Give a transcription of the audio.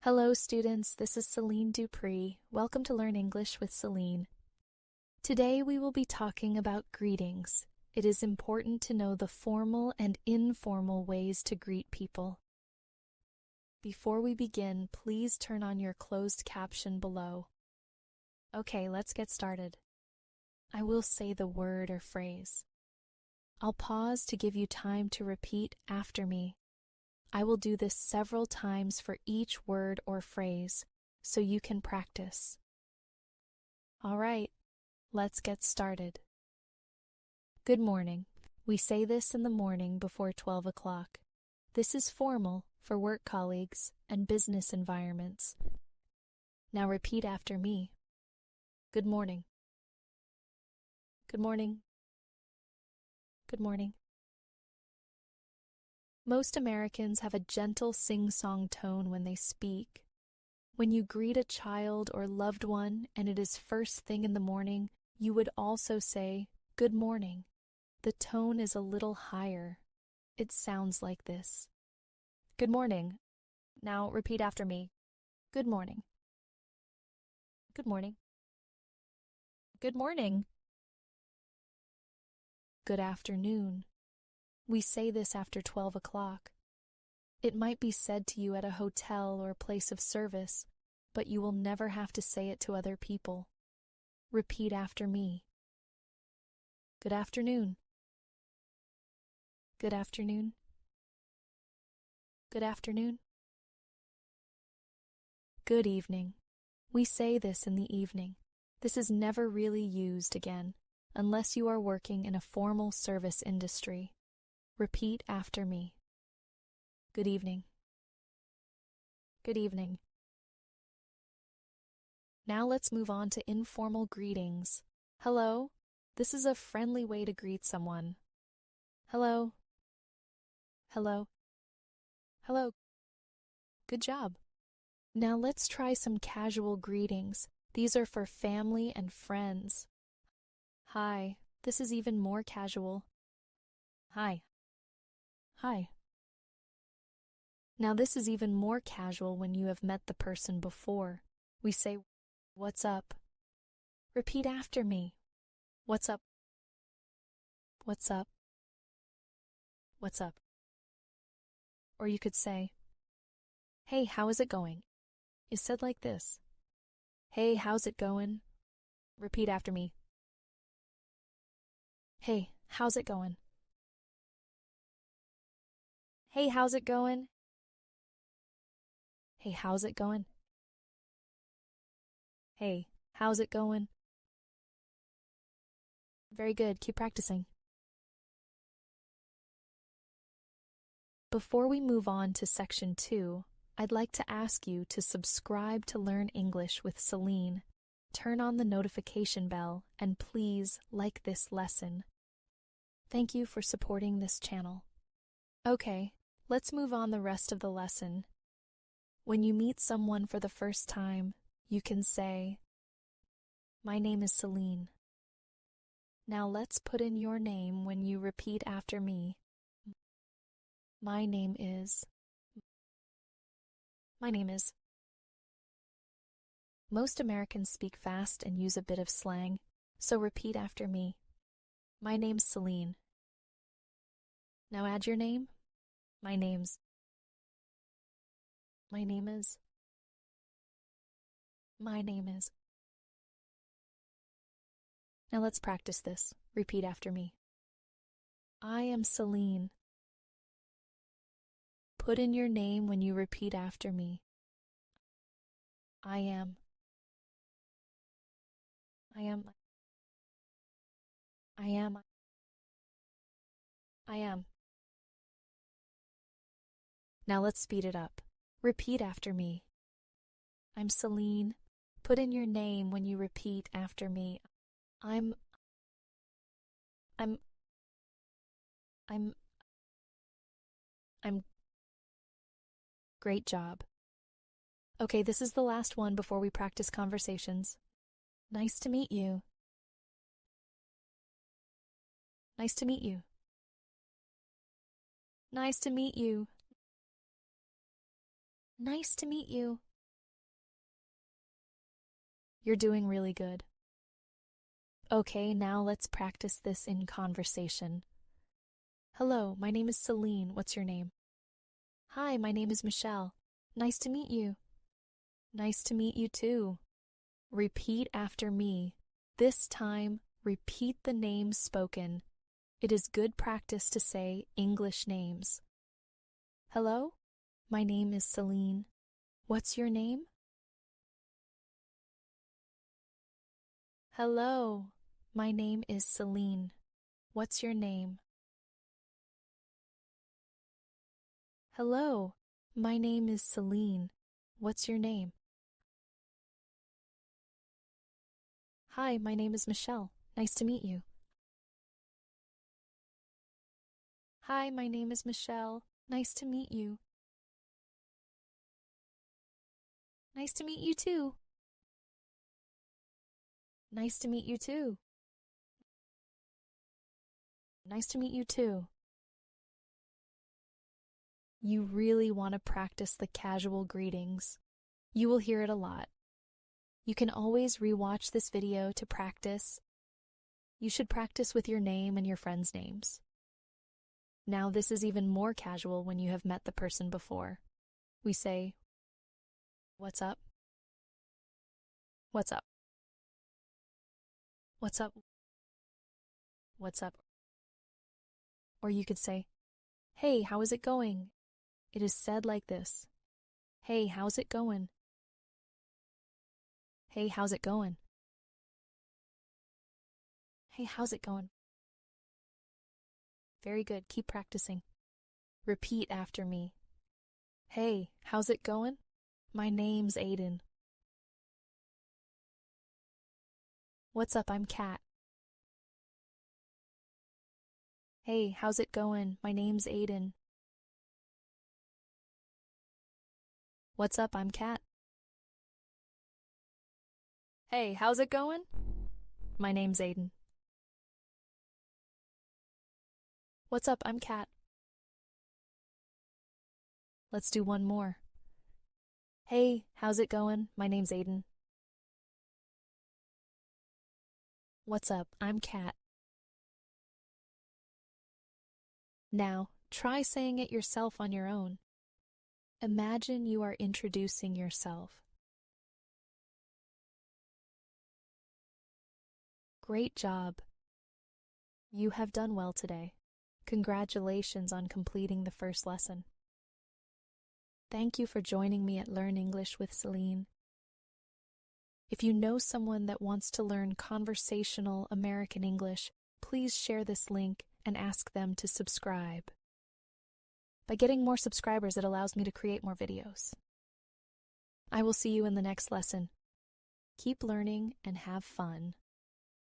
Hello, students. This is Celine Dupree. Welcome to Learn English with Celine. Today we will be talking about greetings. It is important to know the formal and informal ways to greet people. Before we begin, please turn on your closed caption below. Okay, let's get started. I will say the word or phrase. I'll pause to give you time to repeat after me. I will do this several times for each word or phrase, so you can practice. All right, let's get started. Good morning. We say this in the morning before 12 o'clock. This is formal for work colleagues and business environments. Now repeat after me. Good morning. Good morning. Good morning. Most Americans have a gentle sing-song tone when they speak. When you greet a child or loved one and it is first thing in the morning, you would also say, "Good morning." The tone is a little higher. It sounds like this. Good morning. Now repeat after me. Good morning. Good morning. Good morning. Good afternoon. We say this after 12 o'clock. It might be said to you at a hotel or place of service, but you will never have to say it to other people. Repeat after me. Good afternoon. Good afternoon. Good afternoon. Good evening. We say this in the evening. This is never really used again, unless you are working in a formal service industry. Repeat after me. Good evening. Good evening. Now let's move on to informal greetings. Hello. This is a friendly way to greet someone. Hello. Hello. Hello. Good job. Now let's try some casual greetings. These are for family and friends. Hi. This is even more casual. Hi. Hi. Now this is even more casual when you have met the person before. We say, "What's up?" Repeat after me. What's up? What's up? What's up? Or you could say, "Hey, how is it going?" Is said like this. Hey, how's it going? Repeat after me. Hey, how's it going? Hey, how's it going? Hey, how's it going? Hey, how's it going? Very good. Keep practicing. Before we move on to section 2, I'd like to ask you to subscribe to Learn English with Celine. Turn on the notification bell and please like this lesson. Thank you for supporting this channel. Okay, let's move on the rest of the lesson. When you meet someone for the first time, you can say, "My name is Celine." Now let's put in your name when you repeat after me. My name is. My name is. Most Americans speak fast and use a bit of slang, so repeat after me. My name's Celine. Now add your name. My name's. My name is. My name is. Now let's practice this. Repeat after me. I am Celine. Put in your name when you repeat after me. I am. I am. I am. I am. Now let's speed it up. Repeat after me. I'm Celine. Put in your name when you repeat after me. I'm. Great job. Okay, this is the last one before we practice conversations. Nice to meet you. Nice to meet you. Nice to meet you. Nice to meet you. You're doing really good. Okay, now let's practice this in conversation. Hello, my name is Celine. What's your name? Hi, my name is Michelle. Nice to meet you. Nice to meet you too. Repeat after me. This time, repeat the names spoken. It is good practice to say English names. Hello, my name is Celine. What's your name? Hello, my name is Celine. What's your name? Hello, my name is Celine. What's your name? Hi, my name is Michelle. Nice to meet you. Hi, my name is Michelle. Nice to meet you. Nice to meet you too. Nice to meet you too. Nice to meet you too. You really want to practice the casual greetings. You will hear it a lot. You can always rewatch this video to practice. You should practice with your name and your friends' names. Now this is even more casual when you have met the person before. We say, "What's up? What's up? What's up? What's up?" Or you could say, "Hey, how is it going?" It is said like this. Hey, how's it going? Hey, how's it going? Hey, how's it going? Very good. Keep practicing. Repeat after me. Hey, how's it going? My name's Aiden. What's up? I'm Kat. Hey, how's it going? My name's Aiden. What's up? I'm Kat. Hey, how's it going? My name's Aiden. What's up? I'm Kat. Let's do one more. Hey, how's it going? My name's Aiden. What's up? I'm Kat. Now, try saying it yourself on your own. Imagine you are introducing yourself. Great job. You have done well today. Congratulations on completing the first lesson. Thank you for joining me at Learn English with Celine. If you know someone that wants to learn conversational American English, please share this link and ask them to subscribe. By getting more subscribers, it allows me to create more videos. I will see you in the next lesson. Keep learning and have fun.